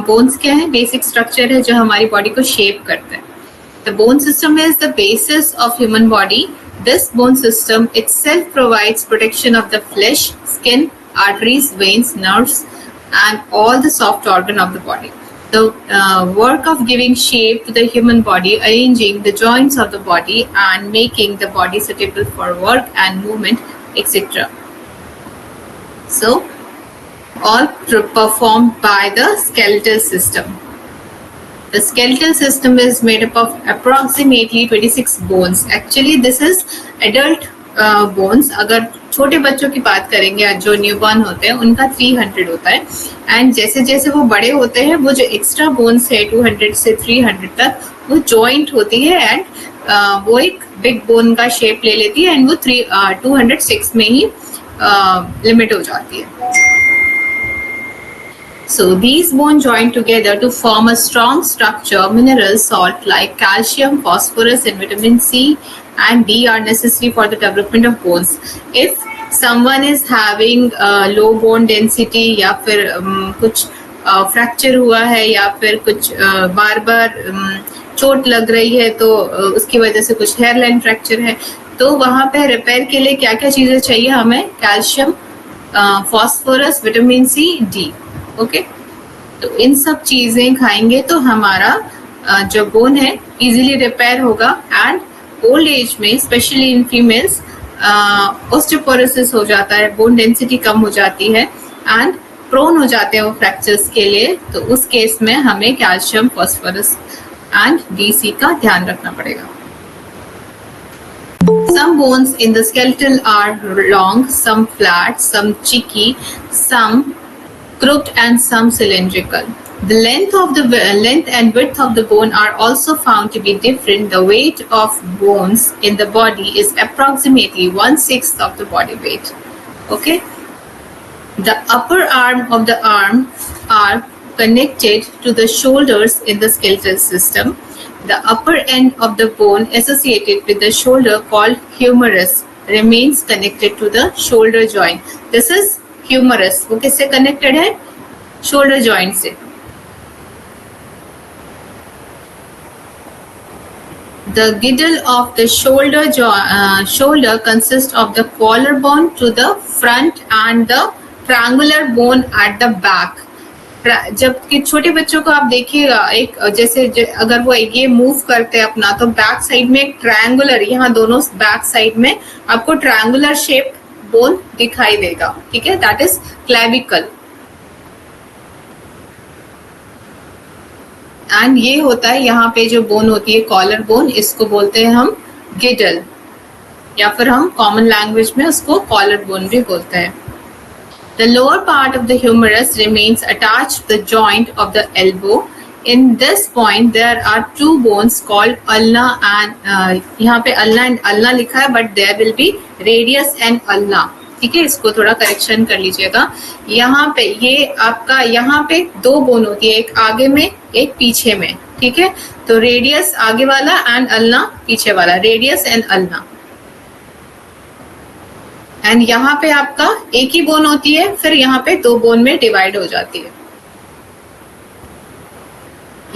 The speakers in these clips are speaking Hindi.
बोन्स क्या है? बेसिक स्ट्रक्चर है जो हमारी बॉडी को शेप करता है. The bone system is the basis of human body. This bone system itself provides protection of the flesh, skin, arteries, veins, nerves, and all the soft organ of the body. The work of giving shape to the human body, arranging the joints of the body, and making the body suitable for work and movement, etc. So, all performed by the skeletal system. The skeletal system is made up of approximately 26 bones. Actually, this is adult bones. अगर छोटे बच्चों की बात करेंगे जो न्यूबॉर्न होते हैं उनका 300 होता है. एंड जैसे जैसे वो बड़े होते हैं वो जो एक्स्ट्रा बोन्स है 200 से 300 तक वो जॉइंट होती है एंड वो एक बिग बोन का शेप ले लेती है एंड वो 206 में ही लिमिट हो जाती है. So these bones join together to form a strong structure. Mineral salt like calcium, phosphorus, and vitamin C and D are necessary for the development of bones. If someone is having low bone density या फिर कुछ फ्रैक्चर हुआ है या फिर कुछ बार बार चोट लग रही है तो उसकी वजह से कुछ हेयर लाइन फ्रैक्चर है तो वहाँ पे रिपेयर के लिए क्या क्या चीज़ें चाहिए हमें? Calcium, phosphorus, vitamin C, D. Okay तो इन सब चीजें खाएंगे तो हमारा जो बोन है इजीली रिपेयर होगा. एंड ओल्ड एज में स्पेशली इन फीमेल्स ऑस्टियोपोरोसिस हो जाता है, बोन डेंसिटी कम हो जाती है एंड प्रोन हो जाते हैं वो फ्रैक्चर्स के लिए. तो उस केस में हमें कैल्शियम, फॉस्फोरस एंड डीसी का ध्यान रखना पड़ेगा. Some bones in the skeletal are long, some flat, some cheeky, some crooked and some cylindrical. The length and width of the bone are also found to be different. The weight of bones in the body is approximately 1/6 of the body weight. Okay. The upper arm of the arm are connected to the shoulders in the skeletal system. The upper end of the bone associated with the shoulder called humerus remains connected to the shoulder joint. This is humerus. वो किससे कनेक्टेड है? शोल्डर जॉइंट से. The girdle of the shoulder consists of the collarbone to the front and the triangular bone at the back. जबकि छोटे बच्चों को आप देखिएगा एक जैसे अगर वो ये मूव करते हैं अपना तो बैक साइड में एक ट्रायंगुलर, यहाँ दोनों बैक साइड में आपको ट्रायंगुलर शेप बोन दिखाई देगा. ठीक है, दैट इज क्लेविकल. एंड ये होता है यहाँ पे जो बोन होती है कॉलर बोन, इसको बोलते हैं हम गिडल या फिर हम कॉमन लैंग्वेज में उसको कॉलर बोन भी बोलते हैं. The lower part of the humerus remains attached to the joint of the elbow. In this point, there are two bones called ulna and यहाँ पे ulna and ulna लिखा है, but there will be radius and ulna. ठीक है, इसको थोड़ा करेक्शन कर लीजिएगा. यहाँ पे ये आपका यहाँ पे दो बोन होती है, एक आगे में एक पीछे में. ठीक है, तो रेडियस आगे वाला एंड ulna पीछे वाला, रेडियस एंड ulna. एंड यहाँ पे आपका एक ही बोन होती है, फिर यहाँ पे दो बोन में डिवाइड हो जाती है.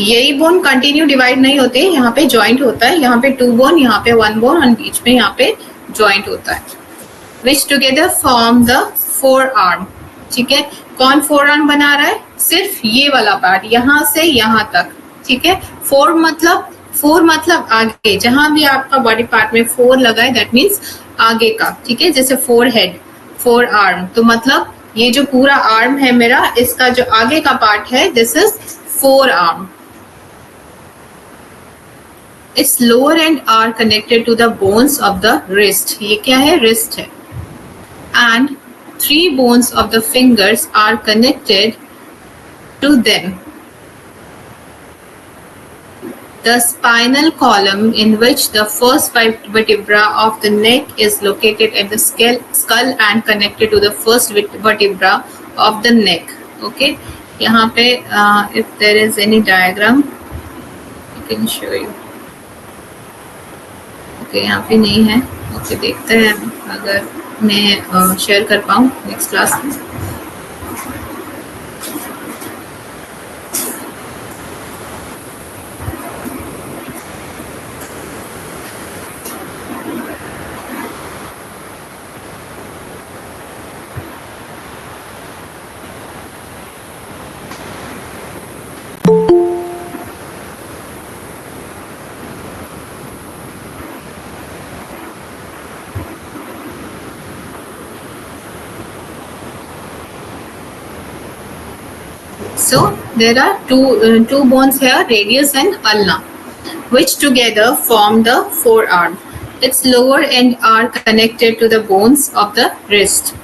यही बोन कंटिन्यू डिवाइड नहीं होते, यहाँ पे जॉइंट होता है. यहाँ पे टू बोन, यहाँ पे वन बोन और बीच में यहाँ पे जॉइंट होता है. Which together form the forearm. ठीक है, कौन फोर आर्म बना रहा है? सिर्फ ये वाला पार्ट, यहाँ से यहाँ तक. ठीक है, फोर मतलब आगे, जहां भी आपका बॉडी पार्ट में फोर लगा है दैट मीन्स आगे का. ठीक है, जैसे फोर हेड, फोर आर्म, तो मतलब ये जो पूरा आर्म है मेरा, इसका जो आगे का पार्ट है this is four arm. Its lower end are connected to the bones of the wrist. ये क्या है? Wrist है. And 3 bones of the fingers are connected to them. The spinal column, in which the first vertebra of the neck is located at the skull and connected to the first vertebra of the neck. Okay. यहाँ पे if there is any diagram, I can show you. यहाँ पे नहीं है. ओके, देखते हैं अगर मैं शेयर कर पाऊँ नेक्स्ट क्लास में. So there are two bones here, radius and ulna, which together form the forearm. Its lower end are connected to the bones of the wrist.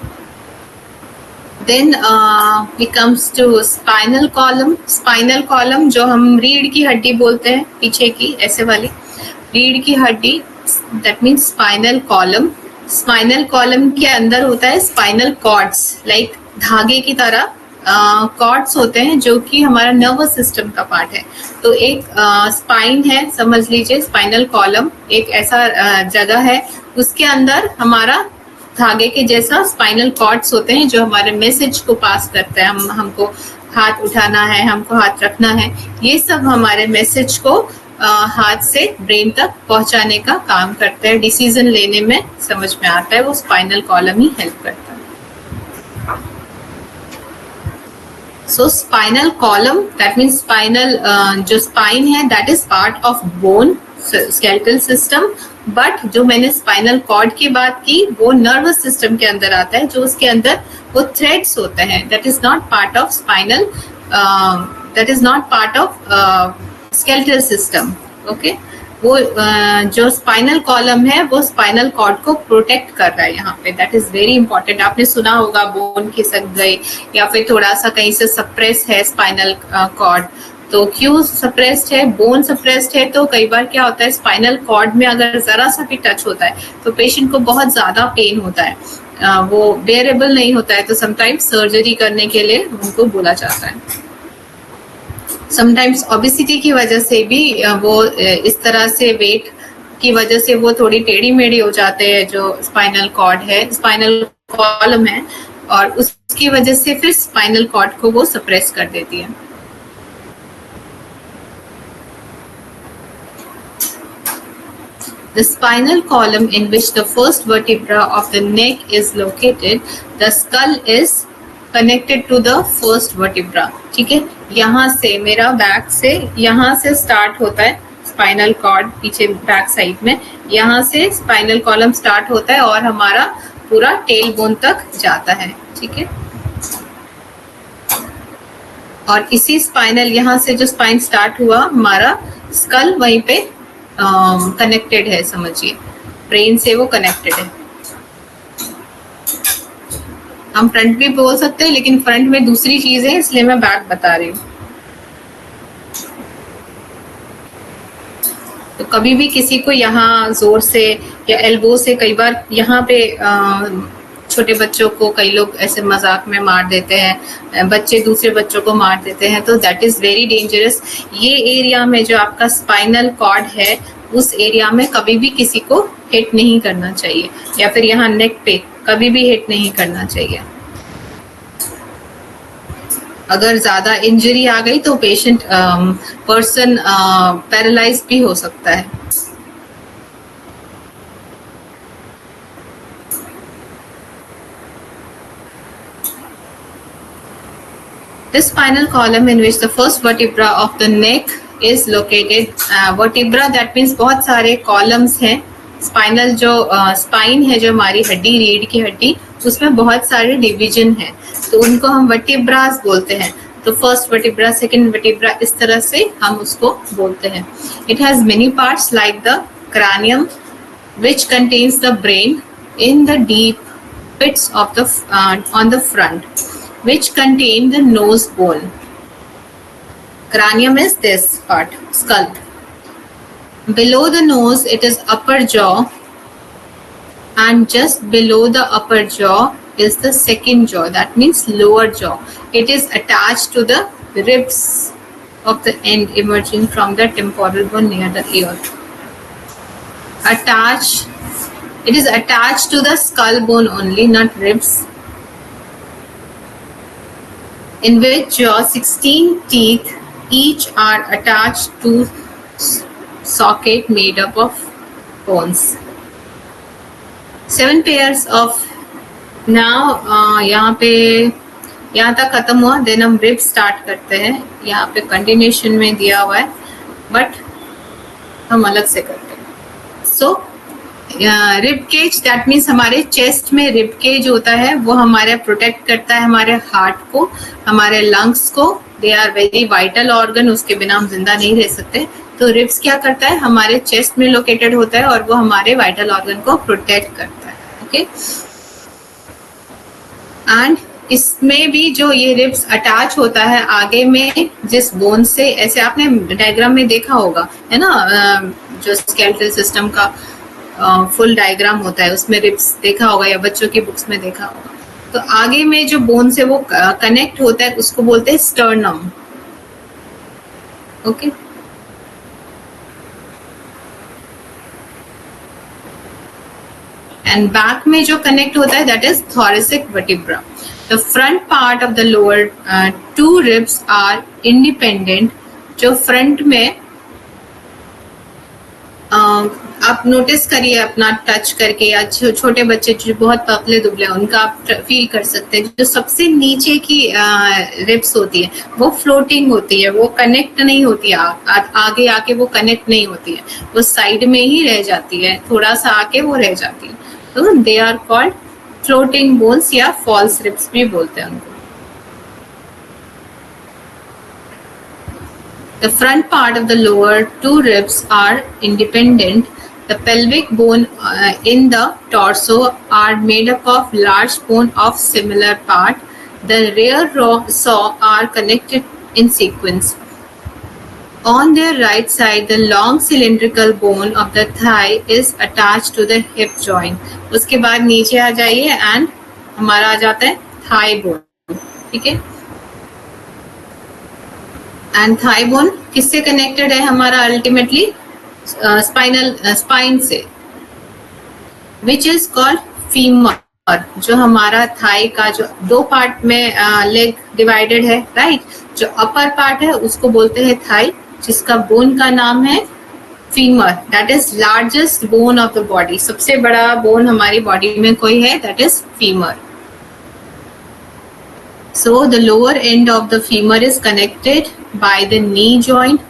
Then we comes to spinal column. Spinal column जो हम रीढ़ की हड्डी बोलते हैं, पीछे की ऐसे वाली रीढ़ की हड्डी, that means spinal column. Spinal column के अंदर होता है स्पाइनल कॉर्ड्स, लाइक धागे की तरह कॉर्ड्स होते हैं जो कि हमारा नर्वस सिस्टम का पार्ट है. तो एक स्पाइन है, समझ लीजिए स्पाइनल कॉलम एक ऐसा जगह है, उसके अंदर हमारा धागे के जैसा स्पाइनल कॉर्ड्स होते हैं जो हमारे मैसेज को पास करते हैं. हमको हाथ उठाना है, हमको हाथ रखना है, ये सब हमारे मैसेज को हाथ से ब्रेन तक पहुंचाने का काम करते हैं. डिसीजन लेने में समझ में आता है, वो स्पाइनल कॉलम ही हेल्प करता है. So spinal column that means spinal जो स्पाइन है that is part of bone skeletal system. But जो मैंने स्पाइनल कॉर्ड की बात की वो नर्वस सिस्टम के अंदर आता है, जो उसके अंदर वो थ्रेड्स होते हैं. That is not part of spinal, that is not part of skeletal system. Okay, वो जो स्पाइनल कॉलम है वो स्पाइनल कॉर्ड को प्रोटेक्ट कर रहा है यहाँ पे. That is very important. आपने सुना होगा बोन खिसक गई या फिर थोड़ा सा कहीं से सप्रेस है स्पाइनल कॉर्ड, तो क्यों सप्रेस्ड है, बोन सप्रेस्ड है, तो कई बार क्या होता है स्पाइनल कॉर्ड में अगर जरा सा भी टच होता है तो पेशेंट को बहुत ज्यादा पेन होता है, वो बेयरेबल नहीं होता है, तो समटाइम्स सर्जरी करने के लिए उनको बोला जाता है. समटाइम्स ओबेसिटी की वजह से भी वो इस तरह से वेट की वजह से वो थोड़ी टेढ़ी मेढ़ी हो जाते हैं, जो स्पाइनल कॉर्ड है, स्पाइनल कॉलम है, और उसकी वजह से फिर स्पाइनल कॉर्ड को वो सप्रेस कर देती है. The spinal column in which the first vertebra of the neck is located, the skull is connected to the first vertebra. ठीक है, यहाँ से मेरा बैक से यहाँ से स्टार्ट होता है स्पाइनल कॉर्ड, पीछे बैक साइड में यहाँ से स्पाइनल कॉलम स्टार्ट होता है और हमारा पूरा टेल बोन तक जाता है. ठीक है, और इसी स्पाइनल यहाँ से जो स्पाइन स्टार्ट हुआ हमारा स्कल वहीं पे कनेक्टेड है, समझिए ब्रेन से वो कनेक्टेड है. हम फ्रंट भी बोल सकते हैं लेकिन फ्रंट में दूसरी चीज है इसलिए मैं बैक बता रही हूँ. तो कभी भी किसी को यहाँ जोर से या एल्बो से, कई बार यहाँ पे छोटे बच्चों को कई लोग ऐसे मजाक में मार देते हैं, बच्चे दूसरे बच्चों को मार देते हैं, तो दैट इज वेरी डेंजरस. ये एरिया में जो आपका स्पाइनल कॉर्ड है उस एरिया में कभी भी किसी को हिट नहीं करना चाहिए, या फिर यहाँ नेक पे कभी भी हिट नहीं करना चाहिए. अगर ज्यादा इंजरी आ गई तो पेशेंट पर्सन पैरालाइज भी हो सकता है. The spinal column in which the first vertebra of the neck is located. Vertebra that means बहुत सारे columns हैं. स्पाइनल जो स्पाइन है जो हमारी हड्डी, रीढ़ की हड्डी, उसमें बहुत सारे डिवीजन हैं, तो उनको हम वर्टिब्रास बोलते हैं. तो फर्स्ट वर्टिब्रा, सेकंड वर्टिब्रा, इस तरह से हम उसको बोलते हैं. It has many parts like the cranium which contains the brain in the deep pits of the on the front, which contain the nose bone. Cranium is this part, skull. Below the nose it is upper jaw, and just below the upper jaw is the second jaw, that means lower jaw. It is attached to the ribs of the end emerging from the temporal bone near the ear. It is attached to the skull bone only, not ribs. In which jaw 16 teeth each are attached to socket made up of bones. 7 pairs of, now यहाँ पे यहाँ तक खत्म हुआ, देन हम रिब स्टार्ट करते हैं. यहाँ पे कंटिन्यूशन में दिया हुआ है बट हम अलग से करते हैं. सो रिब केज दैट मीन्स हमारे चेस्ट में रिब केज होता है, वो हमारे प्रोटेक्ट करता है हमारे हार्ट को, हमारे लंग्स को. They are very vital organ, उसके बिना हम जिंदा नहीं रह सकते. तो रिब्स क्या करता है, हमारे चेस्ट में लोकेटेड होता है और वो हमारे वाइटल ऑर्गन को प्रोटेक्ट करता है. ओके. एंड इसमें भी जो ये रिब्स अटैच होता है आगे में जिस बोन से, ऐसे आपने डायग्राम में देखा होगा है ना, जो स्केलेटल सिस्टम का फुल डायग्राम होता है उसमें रिब्स देखा होगा या बच्चों की बुक्स में देखा होगा. तो आगे में जो बोन से वो कनेक्ट होता है उसको बोलते हैं स्टर्नम. ओके. एंड बैक में जो कनेक्ट होता है that is thoracic vertebra. The front part of the lower two ribs are independent. जो फ्रंट में आप नोटिस करिए अपना टच करके, या छोटे बच्चे जो बहुत पतले दुबले उनका आप फील कर सकते हैं. जो सबसे नीचे की रिब्स होती है वो फ्लोटिंग होती है, वो कनेक्ट नहीं होती है, आगे आके वो कनेक्ट नहीं होती है, वो साइड में ही रह जाती है, थोड़ा सा आके वो रह जाती है. तो they are called floating bones या फॉल्स रिब्स भी बोलते हैं उनको. The front part of the lower two ribs are independent. The pelvic bone in the torso are made up of large bone of similar part. The rear saw are connected in sequence. On their right side, the long cylindrical bone of the thigh is attached to the hip joint. उसके बाद नीचे आ जाइए and हमारा आ जाता है thigh bone. ठीक है. एंड थाई बोन किससे कनेक्टेड है हमारा अल्टीमेटली, स्पाइन से, विच इज कॉल्ड फीमर. जो हमारा थाई का जो दो पार्ट में लेग डिवाइडेड है, राइट. जो अपर पार्ट है उसको बोलते हैं थाई, जिसका बोन का नाम है femur. That is largest bone of the body. सबसे बड़ा बोन हमारी बॉडी में कोई है, that is femur. So the lower end of the femur is connected by the knee joint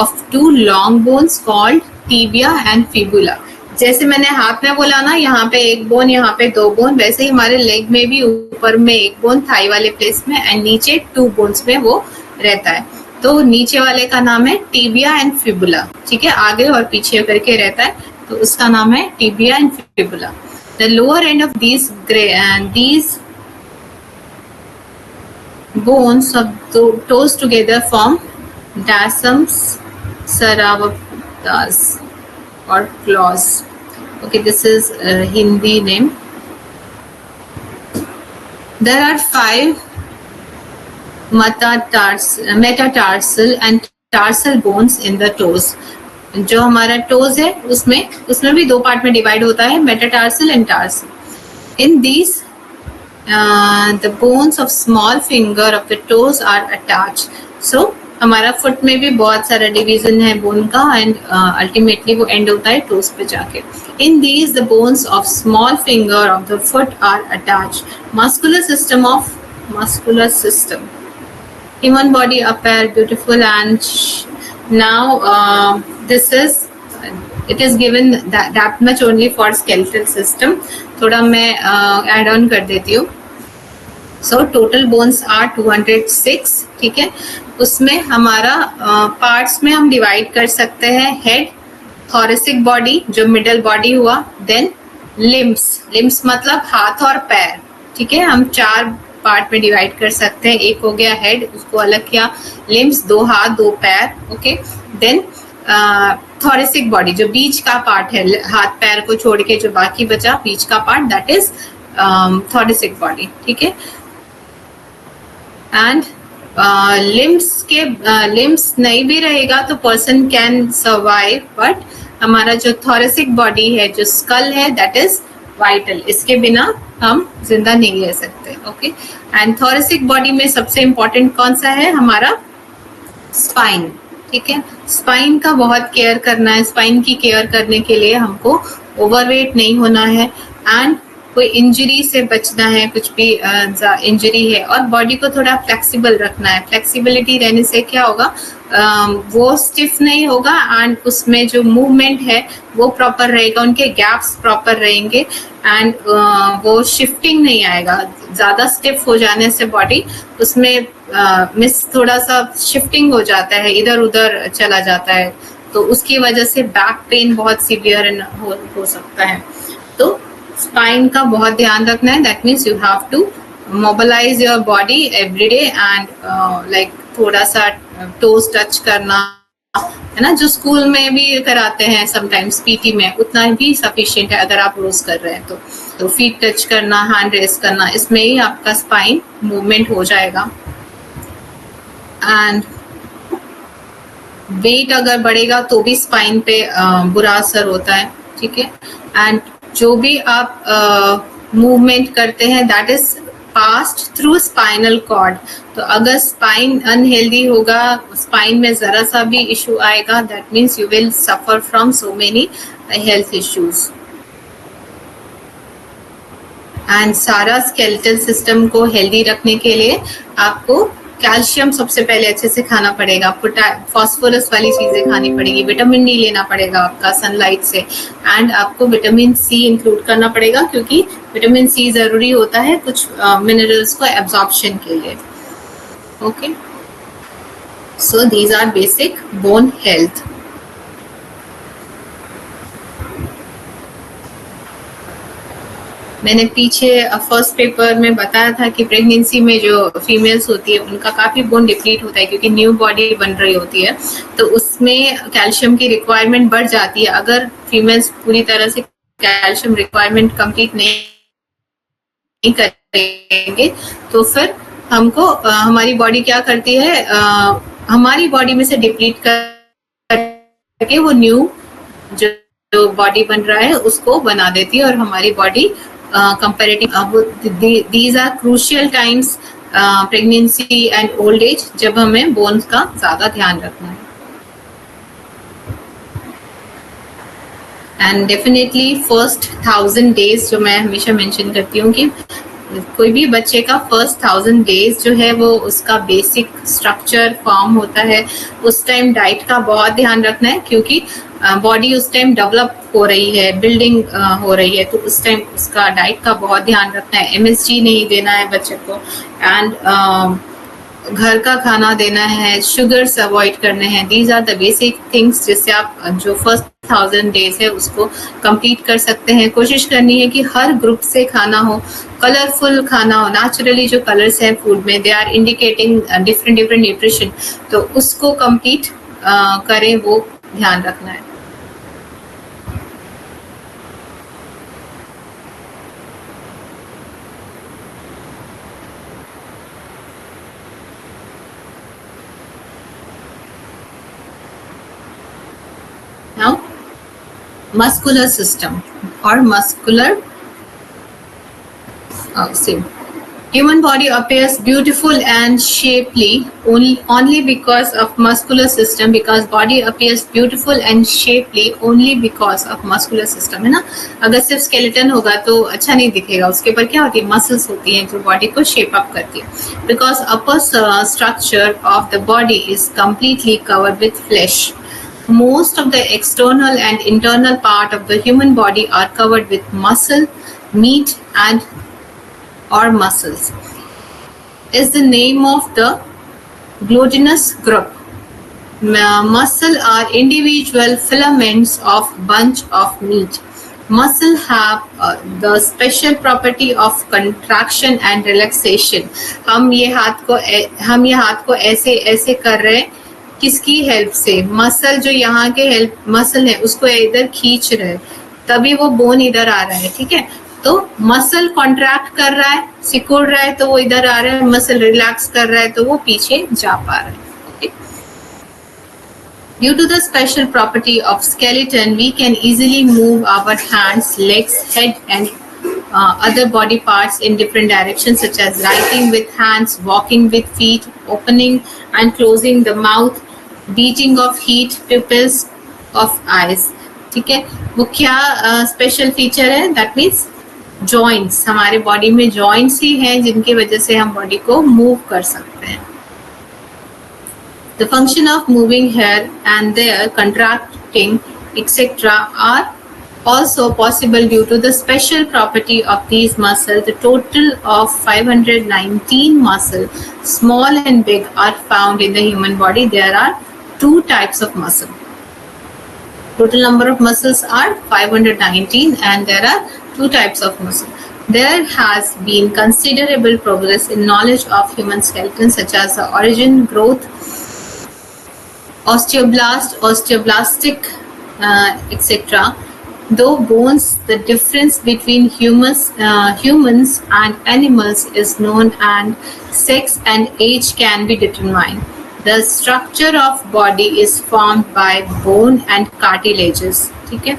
of two long bones called tibia and fibula. जैसे मैंने हाथ में बोला ना, यहाँ पे एक बोन, यहाँ पे दो बोन, वैसे ही हमारे लेग में भी ऊपर में एक बोन थाई वाले प्लेस में एंड नीचे टू बोन्स में वो रहता है. तो नीचे वाले का नाम है टिबिया एंड फिबुला. ठीक है, आगे और पीछे करके रहता है तो उसका नाम है tibia and fibula. The lower end of these bones of the toes together form dasams saravatas or claws. Okay, this is a Hindi name. There are 5 metatarsal and tarsal bones in the toes. जो हमारा toes है उसमें भी दो पार्ट में डिवाइड होता है, metatarsal and tarsal. In these the bones of small finger of the toes are attached. So हमारा फुट में भी बहुत सारा डिवीजन है बोन का एंड अल्टीमेटली वो एंड होता है टोस पे जाके. In these the bones of small finger of the foot are attached. Muscular system human body appear beautiful and now this is it is given that much only for skeletal system. थोड़ा मैं ऐड ऑन कर देती हूँ. So total bones are 206. ठीक है, उसमें हमारा पार्ट्स में हम डिवाइड कर सकते हैं हेड, थोरेसिक बॉडी जो मिडल बॉडी हुआ, देन लिम्स मतलब हाथ और पैर. ठीक है, हम 4 पार्ट में डिवाइड कर सकते हैं. एक हो गया हेड, उसको अलग किया, लिम्स 2 हाथ 2 पैर. ओके, देन थोरेसिक बॉडी जो बीच का पार्ट है, हाथ पैर को छोड़ के जो बाकी बचा बीच का part, that is thoracic body. ठीक है, एंड लिम्स नहीं भी रहेगा तो पर्सन कैन सर्वाइव, बट हमारा जो थोरेसिक बॉडी है, जो स्कल है, दैट इज वाइटल. इसके बिना हम जिंदा नहीं रह सकते. ओके, एंड थोरेसिक बॉडी में सबसे इंपॉर्टेंट कौन सा है, हमारा स्पाइन. ठीक है, स्पाइन का बहुत केयर करना है. स्पाइन की केयर करने के लिए हमको ओवरवेट नहीं होना है एंड कोई इंजरी से बचना है, कुछ भी इंजरी है, और बॉडी को थोड़ा फ्लेक्सिबल रखना है। फ्लेक्सिबिलिटी रहने से क्या होगा, वो स्टिफ नहीं होगा एंड उसमें जो मूवमेंट है वो प्रॉपर रहेगा, उनके गैप्स प्रॉपर रहेंगे एंड वो शिफ्टिंग नहीं आएगा। ज़्यादा स्टिफ हो जाने से बॉडी उसमें मिस थोड़ा सा शिफ्टिंग हो जाता है, इधर उधर चला जाता है, तो उसकी वजह से बैक पेन बहुत सीवियर हो सकता है। तो स्पाइन का बहुत ध्यान रखना है। That means you have to mobilize your body every day and like थोड़ा सा टोज टच करना है ना, जो स्कूल में भी कराते हैं समटाइम्स पीटी में, उतना भी सफिशिएंट है अगर आप रोज कर रहे हैं तो फीट टच करना, हैंड रेस करना, इसमें ही आपका स्पाइन मूवमेंट हो जाएगा। एंड वेट अगर बढ़ेगा तो भी स्पाइन पे बुरा असर होता है, ठीक है। एंड जो भी आप मूवमेंट करते हैं that is passed through spinal cord. तो अगर स्पाइन अनहेल्दी होगा, स्पाइन में जरा सा भी इशू आएगा, that means you will suffer from so many health issues. And सारा स्केलेटल सिस्टम को हेल्दी रखने के लिए आपको कैल्शियम सबसे पहले अच्छे से खाना पड़ेगा, फॉस्फोरस वाली चीजें खानी पड़ेगी, विटामिन डी लेना पड़ेगा आपका सनलाइट से, एंड आपको विटामिन सी इंक्लूड करना पड़ेगा क्योंकि विटामिन सी जरूरी होता है कुछ मिनरल्स को एब्जॉर्प्शन के लिए। Okay, so these are basic bone health. मैंने पीछे फर्स्ट पेपर में बताया था कि प्रेगनेंसी में जो फीमेल्स होती है उनका काफ़ी बोन डिप्लीट होता है क्योंकि न्यू बॉडी बन रही होती है, तो उसमें कैल्शियम की रिक्वायरमेंट बढ़ जाती है। अगर फीमेल्स पूरी तरह से कैल्शियम रिक्वायरमेंट कंप्लीट नहीं करेंगे तो फिर हमको हमारी बॉडी क्या करती है, हमारी बॉडी में से डिप्लीट करके वो न्यू जो बॉडी बन रहा है उसको बना देती है, और हमारी body comparative these are crucial times pregnancy and old age जब हमें बोन्स का ज्यादा ध्यान रखना है। एंड डेफिनेटली फर्स्ट 1000 days जो मैं हमेशा मेंशन करती हूँ कि कोई भी बच्चे का फर्स्ट 1000 days जो है वो उसका बेसिक स्ट्रक्चर फॉर्म होता है। उस टाइम डाइट का बहुत ध्यान रखना है क्योंकि बॉडी उस टाइम डेवलप हो रही है, बिल्डिंग हो रही है, तो उस टाइम उसका डाइट का बहुत ध्यान रखना है। MSG नहीं देना है बच्चे को, एंड घर का खाना देना है, शुगर्स अवॉइड करने हैं। These are the basic things जिससे आप जो फर्स्ट 1000 days है उसको कंप्लीट कर सकते हैं। कोशिश करनी है कि हर ग्रुप से खाना हो, कलरफुल खाना हो। नेचुरली जो कलर्स हैं फूड में they are indicating different nutrition, तो उसको कंप्लीट करें, वो ध्यान रखना है। Now, muscular system or muscular same. Human body appears beautiful and shapely only because of muscular system, because body appears beautiful and shapely only because of muscular system, है ना। अगर सिर्फ skeleton होगा तो अच्छा नहीं दिखेगा, उसके ऊपर क्या होती है, muscles होती हैं जो body को shape up करती है। Because upper structure of the body is completely covered with flesh. Most of the external and internal part of the human body are covered with muscle, meat and or muscles is the name of the glutinous group. Muscle are individual filaments of bunch of meat. Muscle have the special property of contraction and relaxation. हम ये हाथ को ऐसे ऐसे कर रहे हैं, किसकी हेल्प से, मसल जो यहाँ के हेल्प मसल है उसको इधर खींच रहे हैं, तभी वो बोन इधर आ रहा है, ठीक है। तो मसल कॉन्ट्रैक्ट कर रहा है, सिकुड़ रहा है तो वो इधर आ रहा है, मसल रिलैक्स कर रहा है तो वो पीछे जा पा रहा है। Due to the special property of skeleton, we can easily move our hands, legs, head and other body parts in different directions, such as writing with hands, walking with feet, opening and closing the mouth, beating of heat, pupils of eyes। ठीक है, वो क्या स्पेशल फीचर है, दैट मीन्स जॉइंट्स, हमारे बॉडी में जॉइंट्स ही हैं जिनकी वजह से हम बॉडी को मूव कर सकते हैं. The function of moving here and there, contracting, etc. are also possible due to the special property of these muscles. The total of 519 muscles, small and big, are found in the human body. There are two types of muscle. Total number of muscles are 519 and there are two types of muscle. There has been considerable progress in knowledge of human skeleton, such as the origin, growth, osteoblastic, etc. Though bones, the difference between humans and animals is known, and sex and age can be determined. The structure of body is formed by bone and cartilages. ठीक है,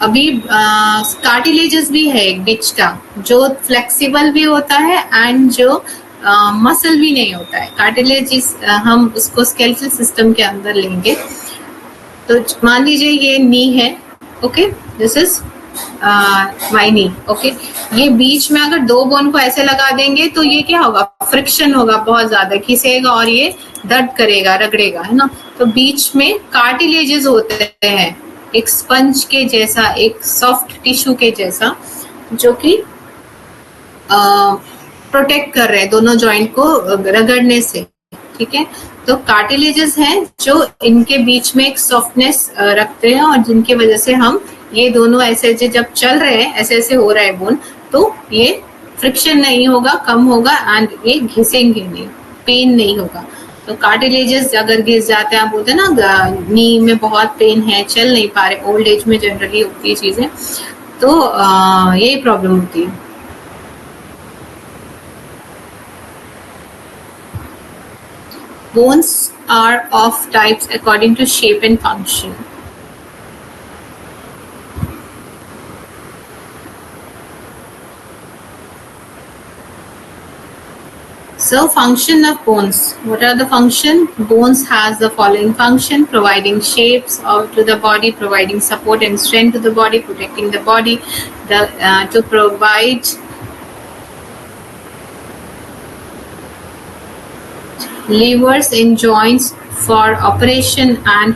अभी कार्टिलेजेस भी है एक बीच का जो फ्लेक्सिबल भी होता है एंड जो मसल भी नहीं होता है. कार्टिलेज हम उसको स्केलेटल सिस्टम के अंदर लेंगे. तो मान लीजिए ये नी है, okay, this is my knee, okay. ये बीच में अगर दो बोन को ऐसे लगा देंगे तो ये क्या होगा, फ्रिक्शन होगा, बहुत ज्यादा खिसेगा और ये दर्द करेगा, रगड़ेगा, है ना. तो बीच में कार्टिलेजेस होते हैं, एक स्पंज के जैसा, एक सॉफ्ट टिश्यू के जैसा, जो कि प्रोटेक्ट कर रहे हैं दोनों जॉइंट को रगड़ने से. ठीक है, तो कार्टिलेजेस हैं जो इनके बीच में एक सॉफ्टनेस रखते हैं और जिनकी वजह से हम ये दोनों ऐसे जब चल रहे हैं, ऐसे ऐसे हो रहा है बोन, तो ये फ्रिक्शन नहीं होगा, कम होगा एंड ये घिसेंगे नहीं, पेन नहीं होगा. तो कार्टिलेजेस अगर घिस जाते हैं, आप बोलते हैं ना नी में बहुत पेन है, चल नहीं पा रहे, ओल्ड एज में जनरली होती है चीजें, तो यही प्रॉब्लम होती है. Bones are of types according to shape and function. So, function of bones. What are the function? Bones has the following function: providing shapes to the body, providing support and strength to the body, protecting the body, to provide levers in joints for operation, and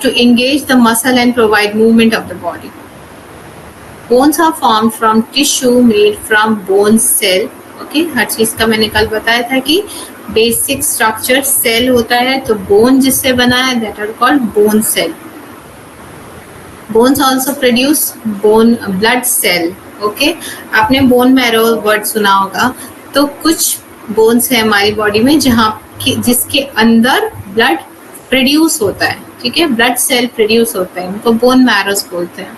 to engage the muscle and provide movement of the body. Bones are formed from tissue made from bone cell. Okay, हर चीज का मैंने कल बताया था कि बेसिक स्ट्रक्चर सेल होता है, तो बोन जिससे बना है that are called bone cell. Bones also produce bone blood cell. Okay, आपने बोन मैरो वर्ड सुना होगा. तो कुछ बोन्स है हमारी बॉडी में जहाँ जिसके अंदर ब्लड प्रोड्यूस होता है. ठीक है, ब्लड सेल प्रोड्यूस होते हैं, उनको बोन मैरोस बोलते हैं.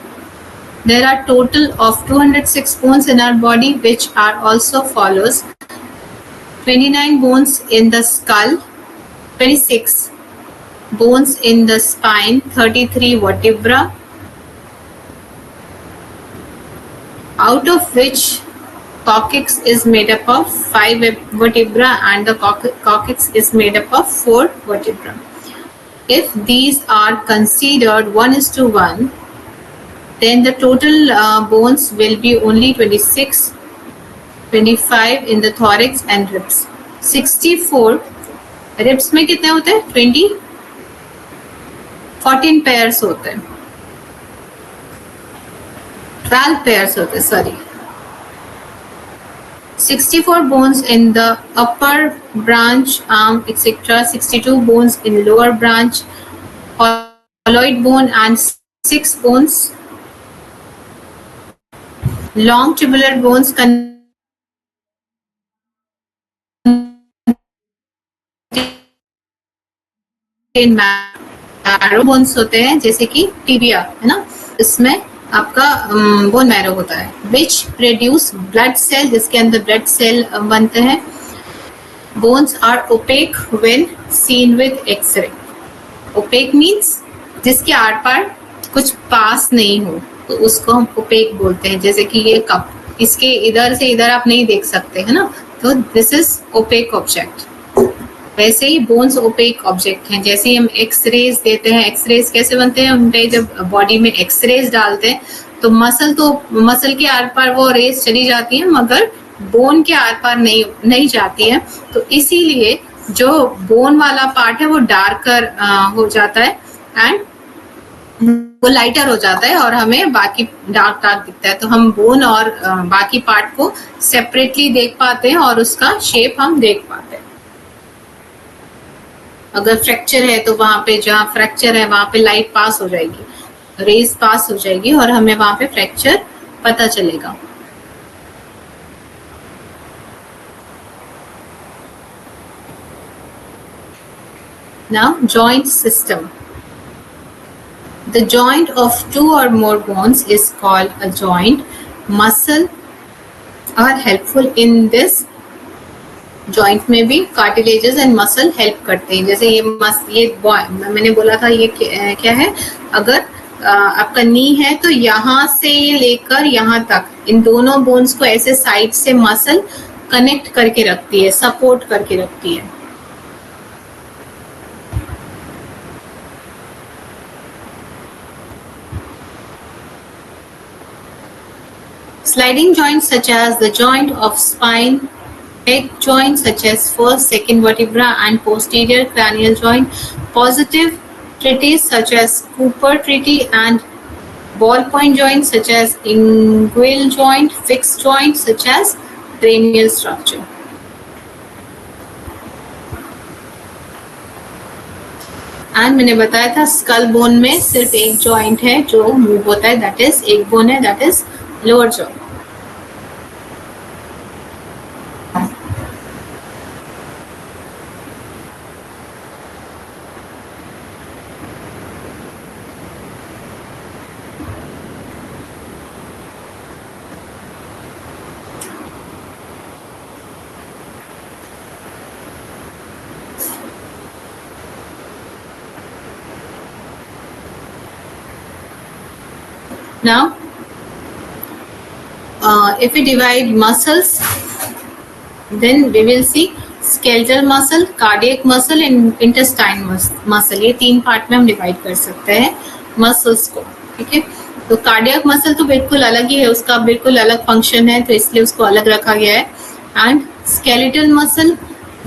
There are total of 206 bones in our body, which are also follows: 29 bones in the skull, 26 bones in the spine, 33 vertebra, out of which coccyx is made up of 5 vertebra and the coccyx is made up of 4 vertebra. If these are considered 1:1, then the total bones will be only 26, 25 in the thorax and ribs. 64 ribs में कितने होते हैं? 14 pairs होते हैं, 12 pairs होते हैं, sorry. 64 bones in the upper branch, arm, etc. 62 bones in lower branch, colloid bone, and 6 bones, long tubular bones marrow bones होते हैं, जैसे कि टिबिया है ना, इसमें आपका बोन मैरो होता है. विच प्रोड्यूस ब्लड सेल, जिसके अंदर ब्लड सेल बनते हैं. Bones are opaque when seen with x ray. Opaque means जिसके आर पार कुछ पास नहीं हो, तो उसको हम ओपेक बोलते हैं. जैसे कि ये कप, इसके इधर से इधर आप नहीं देख सकते, है ना, तो दिस इज ओपेक ऑब्जेक्ट. वैसे ही बोन्स ओपेक ऑब्जेक्ट हैं. जैसे ही हम एक्सरेज देते हैं, एक्सरेज कैसे बनते हैं, उनपे जब बॉडी में एक्सरेज डालते हैं तो मसल के आर पार वो रेस चली जाती है, मगर बोन के आर पार नहीं जाती है। तो इसीलिए जो बोन वाला पार्ट है वो डार्कर हो जाता है एंड वो लाइटर हो जाता है और हमें बाकी डार्क डार्क दिखता है। तो हम बोन और बाकी पार्ट को सेपरेटली देख पाते हैं और उसका शेप हम देख पाते हैं। अगर फ्रैक्चर है तो वहां पे, जहाँ फ्रैक्चर है वहां पे लाइट पास हो जाएगी, रेज पास हो जाएगी और हमें वहां पे फ्रैक्चर पता चलेगा। Now, joint system. The joint of two or more bones is called a joint. Muscle are helpful in this. Joint में भी cartilages and muscle help करते हैं। जैसे ये मैंने बोला था ये क्या है, अगर आपका नी है तो यहाँ से लेकर यहाँ तक इन दोनों बोन्स को ऐसे साइड से मसल कनेक्ट करके रखती है, सपोर्ट करके रखती है। Sliding joints such as the joint of spine, peg joints such as first, second vertebra and posterior cranial joint, positive treaties such as Cooper treaty and ballpoint joints such as inguinal joint, fixed joints such as cranial structure. And मैंने बताया था स्कल बोन में सिर्फ एक जॉइंट है जो मूव होता है, दैट इज एक बोन है, that is lower jaw. Now, if we divide muscles, then we will see skeletal muscle, cardiac muscle and intestine muscle. ये तीन पार्ट में हम डिवाइड कर सकते हैं मसल्स को, ठीक है। तो कार्डियक मसल तो बिल्कुल अलग ही है, उसका बिल्कुल अलग फंक्शन है, तो इसलिए उसको अलग रखा गया है। एंड स्केलेटल मसल,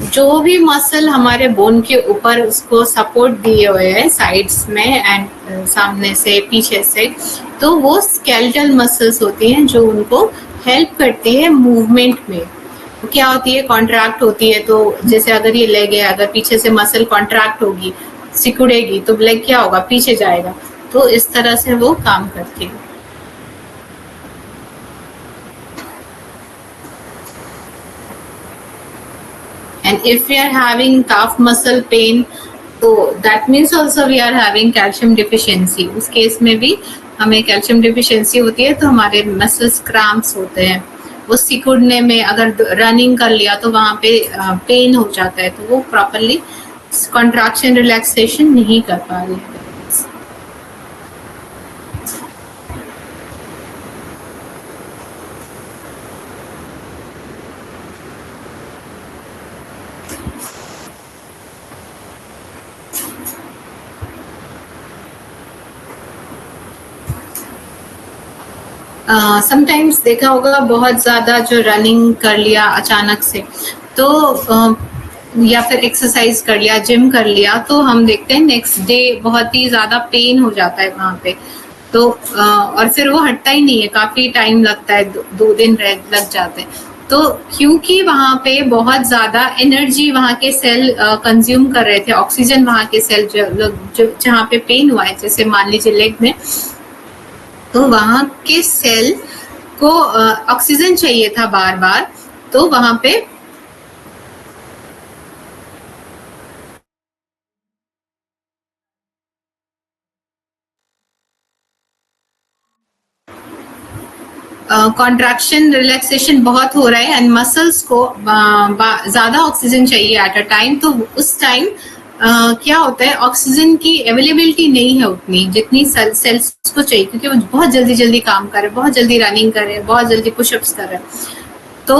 जो भी मसल हमारे बोन के ऊपर उसको सपोर्ट दिए हुए हैं साइड्स में एंड सामने से पीछे से, तो वो स्केलेटल मसल्स होती हैं जो उनको हेल्प करती है मूवमेंट में। तो क्या होती है, कॉन्ट्रैक्ट होती है। तो जैसे अगर ये लेग है, अगर पीछे से मसल कॉन्ट्रैक्ट होगी, सिकुड़ेगी, तो लेग क्या होगा, पीछे जाएगा। तो इस तरह से वो काम करती है। And if we are having calf muscle pain, तो that means also we are having calcium deficiency. उस केस में भी हमें कैल्शियम डिफिशियंसी होती है, तो हमारे मसल्स क्रैम्प्स होते हैं। वो सिकुड़ने में, अगर रनिंग कर लिया तो वहाँ पे पेन हो जाता है, तो वो प्रॉपरली कॉन्ट्रैक्शन रिलैक्सेशन नहीं कर पा रही है। समटाइम्स देखा होगा, बहुत ज्यादा जो रनिंग कर लिया अचानक से, तो या फिर एक्सरसाइज कर लिया, जिम कर लिया, तो हम देखते हैं नेक्स्ट डे बहुत ही ज्यादा पेन हो जाता है वहां पे। तो और फिर वो हटता ही नहीं है, काफी टाइम लगता है, 2 दिन लग जाते हैं। तो क्योंकि वहां पे बहुत ज्यादा एनर्जी वहां के सेल कंज्यूम कर रहे थे, ऑक्सीजन वहां के सेल जहाँ पे पेन हुआ है, जैसे मान लीजिए लेग में, तो वहां के सेल को ऑक्सीजन चाहिए था बार बार, तो वहां पे कॉन्ट्रैक्शन रिलैक्सेशन बहुत हो रहा है एंड मसल्स को ज्यादा ऑक्सीजन चाहिए एट अ टाइम। तो उस टाइम क्या होता है, ऑक्सीजन की अवेलेबिलिटी नहीं है उतनी जितनी सेल्स को चाहिए, क्योंकि वो बहुत जल्दी जल्दी काम कर रहे हैं, बहुत जल्दी रनिंग कर रहे हैं, बहुत जल्दी पुशअप्स कर रहे हैं। तो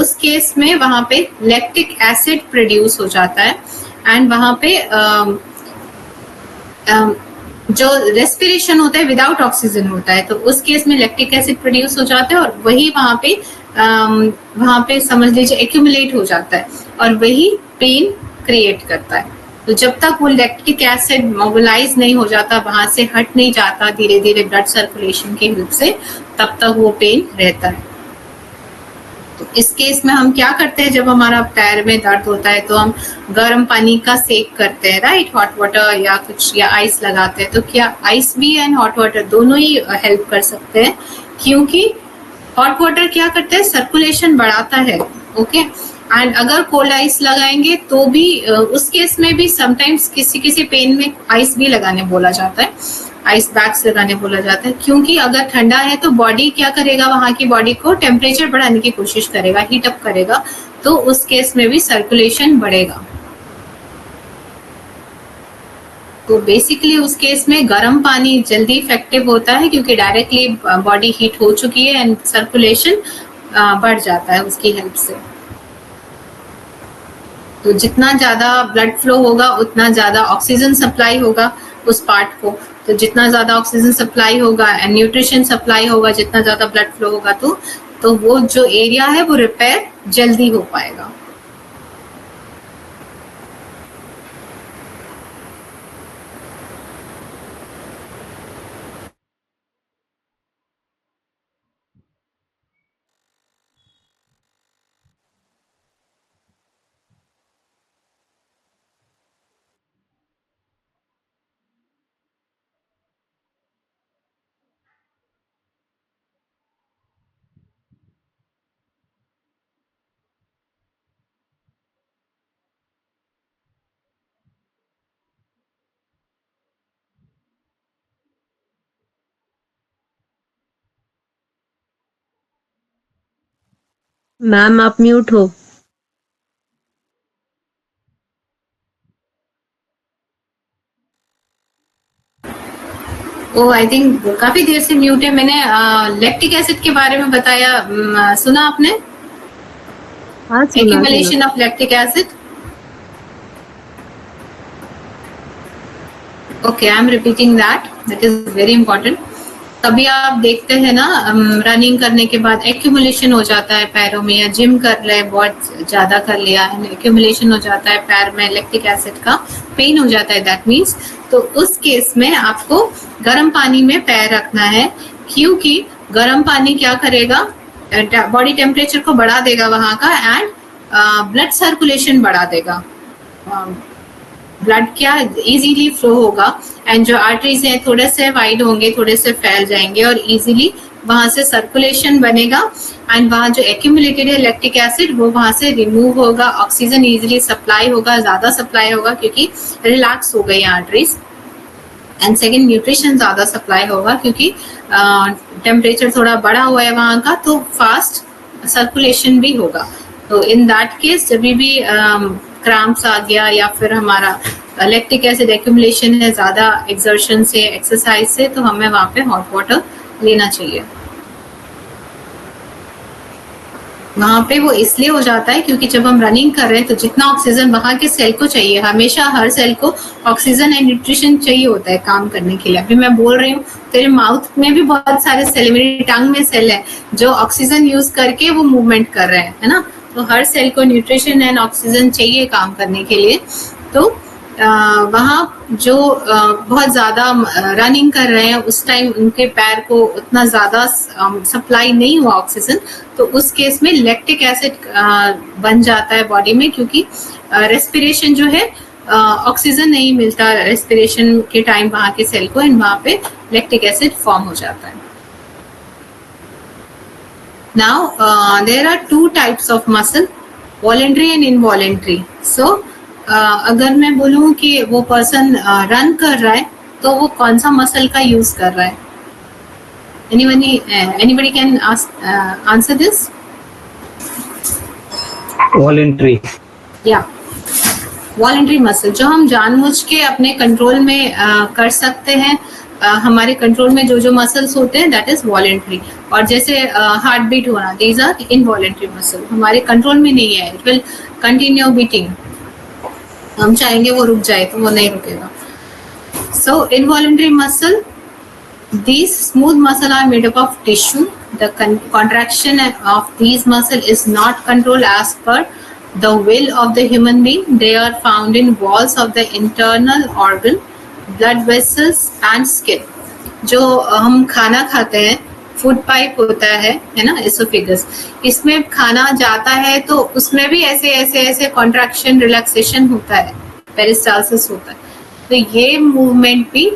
उस केस में वहां पे लैक्टिक एसिड प्रोड्यूस हो जाता है एंड वहां पे जो रेस्पिरेशन होता है विदाउट ऑक्सीजन होता है, तो उस केस में लैक्टिक एसिड प्रोड्यूस हो जाता है और वही वहां पे समझ लीजिए एक्यूमुलेट हो जाता है और वही पेन क्रिएट करता है। तो जब तक वो लैक्टिक एसिड मोबिलाइज नहीं हो जाता, वहां से हट नहीं जाता धीरे धीरे ब्लड सर्कुलेशन के हेल्प से, तब तक वो पेन रहता है। तो इस केस में हम क्या करते हैं, जब हमारा पैर में दर्द होता है तो हम गर्म पानी का सेक करते हैं, राइट, हॉट वाटर या कुछ, या आइस लगाते हैं। तो क्या आइस भी एंड हॉट वाटर दोनों ही हेल्प कर सकते हैं, क्योंकि हॉट वाटर क्या करता है, सर्कुलेशन बढ़ाता है, ओके। एंड अगर कोल्ड आइस लगाएंगे तो भी उस केस में भी समटाइम्स किसी पेन में आइस भी लगाने बोला जाता है, आइस बैग्स लगाने बोला जाता है, क्योंकि अगर ठंडा है तो बॉडी क्या करेगा, वहां की बॉडी को टेम्परेचर बढ़ाने की कोशिश करेगा, हीट अप करेगा, तो उस केस में भी सर्कुलेशन बढ़ेगा। तो बेसिकली उस केस में गर्म पानी जल्दी इफेक्टिव होता है, क्योंकि डायरेक्टली बॉडी हीट हो चुकी है एंड सर्कुलेशन बढ़ जाता है उसकी हेल्प से। तो जितना ज्यादा ब्लड फ्लो होगा उतना ज्यादा ऑक्सीजन सप्लाई होगा उस पार्ट को, तो जितना ज्यादा ऑक्सीजन सप्लाई होगा एंड न्यूट्रिशन सप्लाई होगा, जितना ज्यादा ब्लड फ्लो होगा, तो वो जो एरिया है वो रिपेयर जल्दी हो पाएगा। मैम आप म्यूट हो। ओ आई थिंक काफी देर से म्यूट है। मैंने लैक्टिक एसिड के बारे में बताया, सुना आपने? हाँ सुना। Accumulation of lactic acid. Okay, I am repeating that is very important. तभी आप देखते हैं ना, रनिंग करने के बाद एक्यूमुलेशन हो जाता है पैरों में, या जिम कर रहे बहुत ज्यादा कर लिया है, एक्यूमुलेशन हो जाता है पैर में लैक्टिक एसिड का, पेन हो जाता है, दैट मीन्स। तो उस केस में आपको गर्म पानी में पैर रखना है, क्योंकि गर्म पानी क्या करेगा, बॉडी टेम्परेचर को बढ़ा देगा वहां का, एंड ब्लड सर्कुलेशन बढ़ा देगा। ब्लड क्या इजीली फ्लो होगा, एंड जो आर्टरीज हैं थोड़े से वाइड होंगे, थोड़े से फैल जाएंगे, और इजीली वहां से सर्कुलेशन बनेगा, एंड वहां जो एक्यूमुलेटेड है लैक्टिक एसिड वो वहां से रिमूव होगा, ऑक्सीजन इजीली सप्लाई होगा, ज्यादा सप्लाई होगा क्योंकि रिलैक्स हो गई आर्टरीज, एंड सेकेंड न्यूट्रिशन ज्यादा सप्लाई होगा क्योंकि टेम्परेचर थोड़ा बढ़ा हुआ है वहां का, तो फास्ट सर्कुलेशन भी होगा। तो इन दैट केस जब भी क्रैम्प्स आ गया, या फिर हमारा लैक्टिक एसिड एक्यूमुलेशन है ज्यादा एक्सर्शन से, एक्सरसाइज से, तो हमें वहां पे हॉट वाटर लेना चाहिए। वहां पे वो इसलिए हो जाता है क्योंकि जब हम रनिंग कर रहे हैं तो जितना ऑक्सीजन वहां के सेल को चाहिए, हमेशा हर सेल को ऑक्सीजन एंड न्यूट्रिशन चाहिए होता है काम करने के लिए। अभी मैं बोल रही हूँ, तेरे माउथ में भी बहुत सारे सेल, मेरी टंग में सेल है जो ऑक्सीजन यूज करके वो मूवमेंट कर रहे हैं, है ना। तो हर सेल को न्यूट्रिशन एंड ऑक्सीजन चाहिए काम करने के लिए। तो वहाँ जो बहुत ज्यादा रनिंग कर रहे हैं उस टाइम उनके पैर को उतना ज्यादा सप्लाई नहीं हुआ ऑक्सीजन, तो उस केस में लैक्टिक एसिड बन जाता है बॉडी में, क्योंकि रेस्पिरेशन जो है ऑक्सीजन नहीं मिलता रेस्पिरेशन के टाइम वहाँ के सेल को, एंड वहाँ पे लैक्टिक एसिड फॉर्म हो जाता है। Now there are two types of muscle, voluntary and involuntary. So अगर मैं बोलूँ कि वो पर्सन रन कर रहा है तो वो कौन सा मसल का यूज कर रहा है? Anybody can answer this? Voluntary. Yeah, voluntary muscle जो हम जानबूझ के अपने कंट्रोल में कर सकते हैं, हमारे कंट्रोल में जो मसल्स होते हैं दैट इज वॉलंटरी। और जैसे हार्ट बीट होना, दीज आर इनवॉलंटरी मसल, हमारे कंट्रोल में नहीं है, इट विल कंटिन्यू बीटिंग, हम चाहेंगे वो रुक जाए तो वो नहीं रुकेगा। So involuntary muscle, these smooth muscle are made up of tissue. The contraction of these muscle is not controlled as per the will of the human being. They are found in walls of the internal organ, blood vessels and skin. जो हम खाना खाते हैं, फूड पाइप होता है ना, एसोफेगस, इसमें खाना जाता है तो उसमें भी ऐसे ऐसे ऐसे कॉन्ट्रैक्शन रिलैक्सेशन होता है, पेरिस्टालसिस होता है. तो ये मूवमेंट भी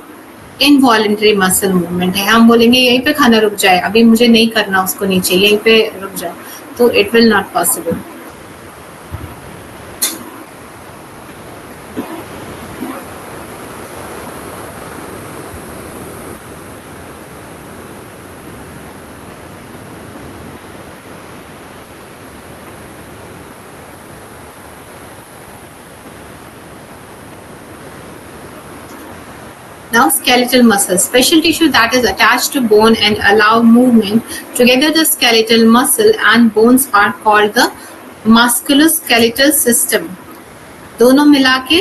इनवॉलंटरी मसल मूवमेंट है. हम बोलेंगे यहीं पे खाना रुक जाए, अभी मुझे नहीं करना उसको नीचे, यहीं पे रुक जाए, तो it will not possible. Now skeletal muscle, special tissue that is attached to bone and allow movement. Together the skeletal muscle and bones are called the musculoskeletal system. दोनों मिला के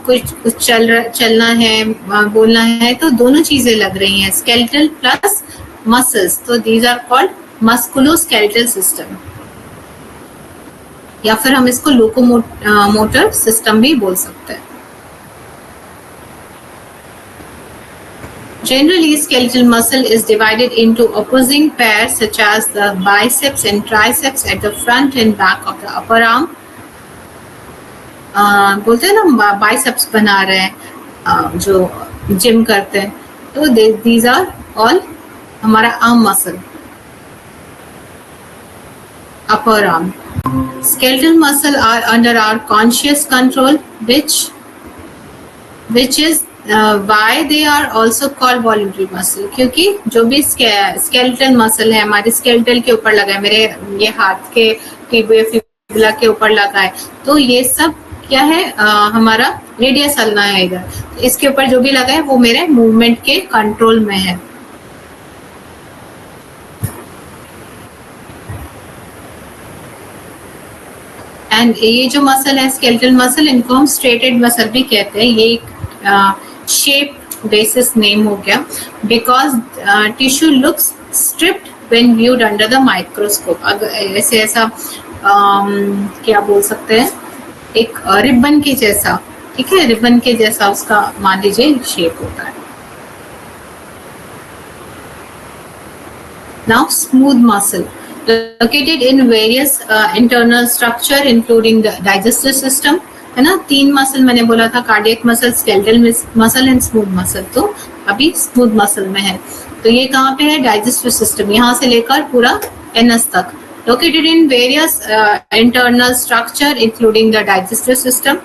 कुछ चलना है, बोलना है, तो दोनों चीजें लग रही हैं, skeletal plus muscles, तो these are called musculoskeletal system. या फिर हम इसको लोकोमोटर सिस्टम भी बोल सकते हैं. Generally, skeletal muscle is divided into opposing pairs such as the biceps and triceps at the front and back of the upper arm. बोलते हैं ना biceps बना रहे हैं जो जिम करते हैं, तो these are all हमारा arm muscle, upper arm. Skeletal muscle are under our conscious control, which is why they are also called voluntary muscle. क्योंकि जो भी skeletal muscle है हमारे skeletal के ऊपर लगा है, मेरे ये हाथ के टिबिया फिबुला के ऊपर लगा है, तो ये सब क्या है, हमारा रेडियस अल्ना है इधर, तो इसके ऊपर जो भी लगा है वो मेरे मूवमेंट के कंट्रोल में है. एंड ये जो मसल है skeletal muscle, इनको हम straighted muscle भी कहते हैं. ये एक शेप बेसिस नेम हो गया, because tissue looks striped when viewed under the microscope. ऐसे ऐसा क्या बोल सकते हैं, एक रिबन के जैसा, ठीक है, रिबन के जैसा उसका मान लीजिए शेप होता है. Now smooth muscle located in various internal structure including the digestive system, है ना. 3 मसल मैंने बोला था, cardiac muscle, skeletal muscle and smooth muscle, तो अभी स्मूथ मसल में है. तो ये कहाँ पे है, डाइजेस्टिव सिस्टम, यहाँ से लेकर पूरा एनस तक. Located in various internal structure including the digestive system,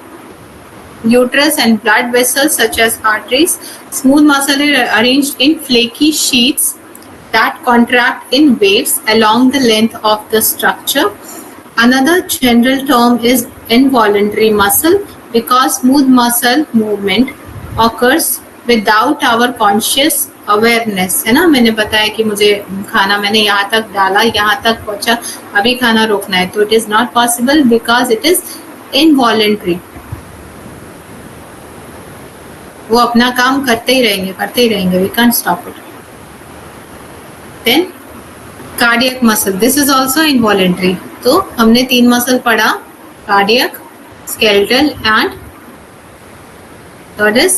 uterus and blood vessels such as arteries. Smooth muscle are arranged in flaky sheets that contract in waves along the length of the structure. Another general term is involuntary muscle because smooth muscle movement occurs without our conscious awareness, है ना. मैंने बताया कि मुझे खाना मैंने यहाँ तक डाला, यहाँ तक पहुँचा, अभी खाना रोकना है, तो it is not possible because it is involuntary. वो अपना काम करते ही रहेंगे, we can't stop it. Then cardiac muscle, this is also involuntary. तो हमने 3 मसल पढ़ा, cardiac, skeletal and third is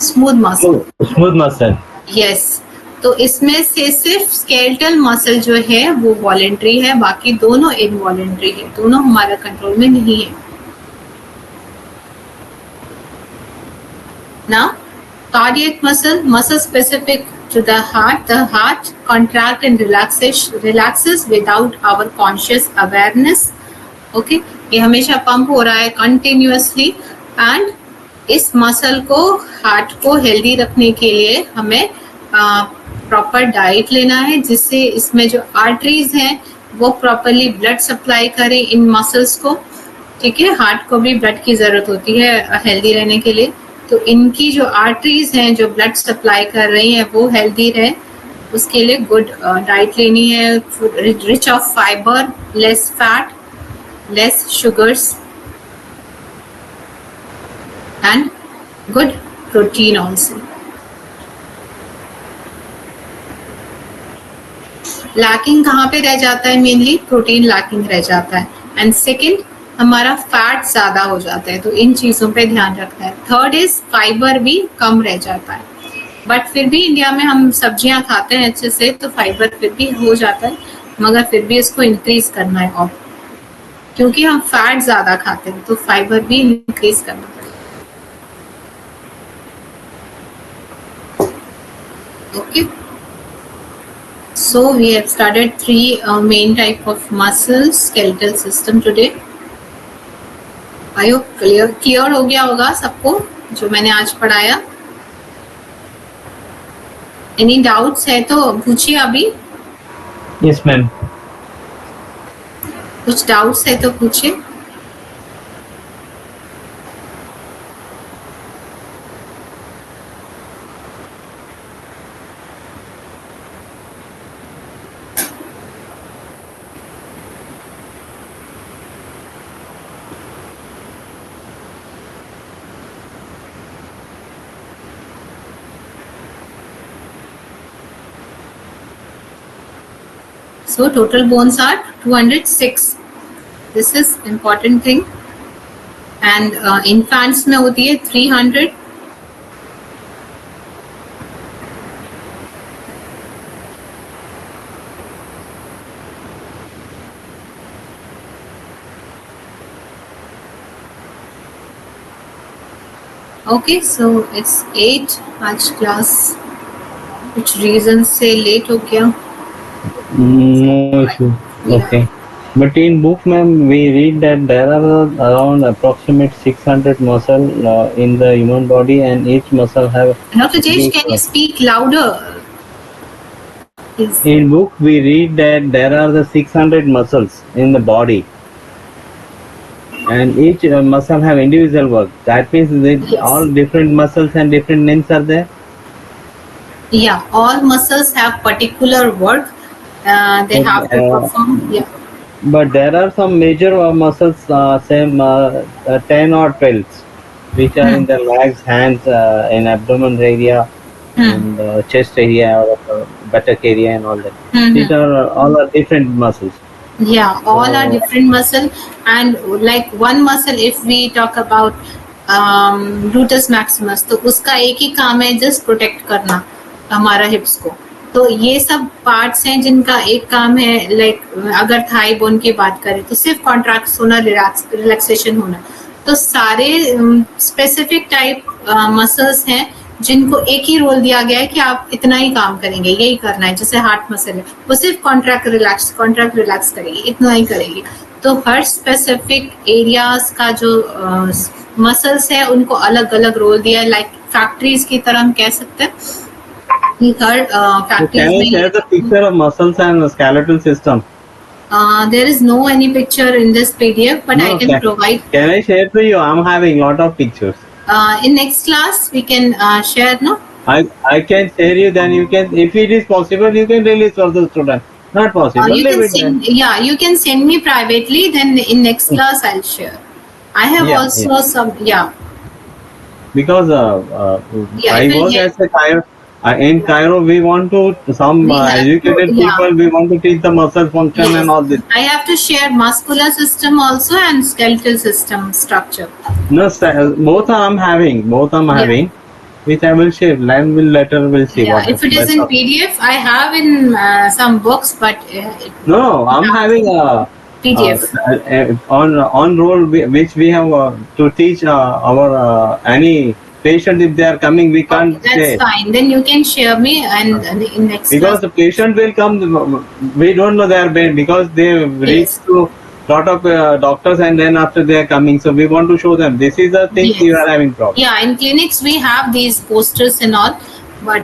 smooth muscle. Yes, तो इसमें से सिर्फ स्केलेटल मसल जो है वो वॉलेंट्री है, बाकी दोनों इनवॉलेंट्री है, दोनों हमारा कंट्रोल में नहीं है. Now cardiac muscle specific to the heart contract and relaxes without our conscious awareness. Okay, ये हमेशा पंप हो रहा है continuously, and इस मसल को, हार्ट को हेल्दी रखने के लिए हमें प्रॉपर डाइट लेना है, जिससे इसमें जो आर्टरीज हैं वो प्रॉपरली ब्लड सप्लाई करें इन मसल्स को. ठीक है, हार्ट को भी ब्लड की जरूरत होती है हेल्दी रहने के लिए, तो इनकी जो आर्टरीज हैं जो ब्लड सप्लाई कर रही हैं वो हेल्दी रहे, उसके लिए गुड डाइट लेनी है, rich of fibre, less fat, less sugars and Good. Protein also. Lacking कहाँ पे रह जाता है? मेनली प्रोटीन लैकिंग रह जाता है. एंड सेकंड, हमारा फैट ज्यादा हो जाता है, तो इन चीजों पे ध्यान रखना है. थर्ड इज फाइबर भी कम रह जाता है. बट फिर भी इंडिया में हम सब्जियां खाते हैं अच्छे से, तो फाइबर फिर भी हो जाता है, मगर फिर भी इसको इंक्रीज करना है. और क्योंकि हम फैट ज्यादा खाते हैं, तो फाइबर भी इंक्रीज करना पड़ेगा. Okay. So we have started three main type of muscles, skeletal system today. I hope clear हो गया होगा सबको जो मैंने आज पढ़ाया. Any doubts है तो पूछिए अभी. Yes, ma'am. कुछ doubts है तो पूछिए. So total bones are 206. This is important thing. And infants में होती है 300. Okay, so it's 8. आज क्लास कुछ रीजन से लेट हो गया. No issue. Okay. But in book, ma'am, we read that there are around approximate 600 muscle in the human body, and each muscle have. Dr. Jesh, can you speak louder? Please. In book, we read that there are the 600 muscles in the body, and each muscle have individual work. That means that Yes. all different muscles and different names are there. Yeah, all muscles have particular work. They have to perform. Yeah. But there are some major muscles, same 10 or 12, which are in the legs, hands, in abdomen area, and chest area, or buttock area, and all that. These are all are different muscles. Yeah, all are different muscle, and like one muscle, if we talk about gluteus maximus, तो उसका एक ही काम है just protect करना हमारा हिप्स को. तो ये सब पार्ट्स हैं जिनका एक काम है. लाइक अगर थाई बोन की बात करें तो सिर्फ कॉन्ट्रैक्ट होना, रिलैक्सेशन होना. तो सारे स्पेसिफिक टाइप मसल्स हैं जिनको एक ही रोल दिया गया है कि आप इतना ही काम करेंगे, यही करना है. जैसे हार्ट मसल है, वो सिर्फ कॉन्ट्रैक्ट रिलैक्स करेगी, इतना ही करेगी. तो हर स्पेसिफिक एरियाज का जो मसल्स है उनको अलग अलग रोल दिया है. लाइक फैक्ट्रीज की तरह हम कह सकते हैं. Her So can I share the picture of muscles and the skeletal system? There is no any picture in this PDF, but No, I can provide. Can I share to you? I'm having lot of pictures. In next class we can share, no? I can share you. Then you can, if it is possible, you can release for the student. Not possible. You leave can it there. send, yeah, you can send me privately. Then in next class I'll share. I have Yeah, also some, yeah. Because Yeah, I it will work help. as a Cairo. In Cairo, we want to some We have to, educated yeah. people. We want to teach the muscle function Yes. and all this. I have to share muscular system also and skeletal system structure. No, both I'm having. Both I'm Yeah. having. Which I will share. Line will later will see. Yeah, what if it is best in of- PDF, I have in some books, but No, I'm having a. PDF. On roll which we have to teach our any patient. If they are coming, we can't That's say fine. Then you can share me and in next because class. the patient will come. We don't know they are bad because they reach Yes. to lot of doctors and then after they are coming. So we want to show them this is the thing Yes. you are having problem. Yeah, in clinics we have these posters and all, but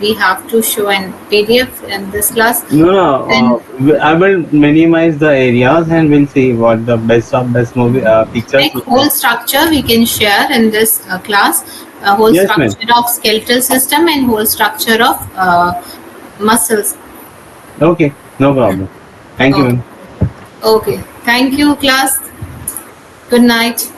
we have to show in PDF in this class. No, I will minimize the areas and we'll see what the best movie pictures. Like whole structure we can share in this class. Whole Yes, ma'am. structure of skeletal system and whole structure of muscles. Okay, no problem. Thank you, Okay. ma'am. Okay. Thank you, class. Good night.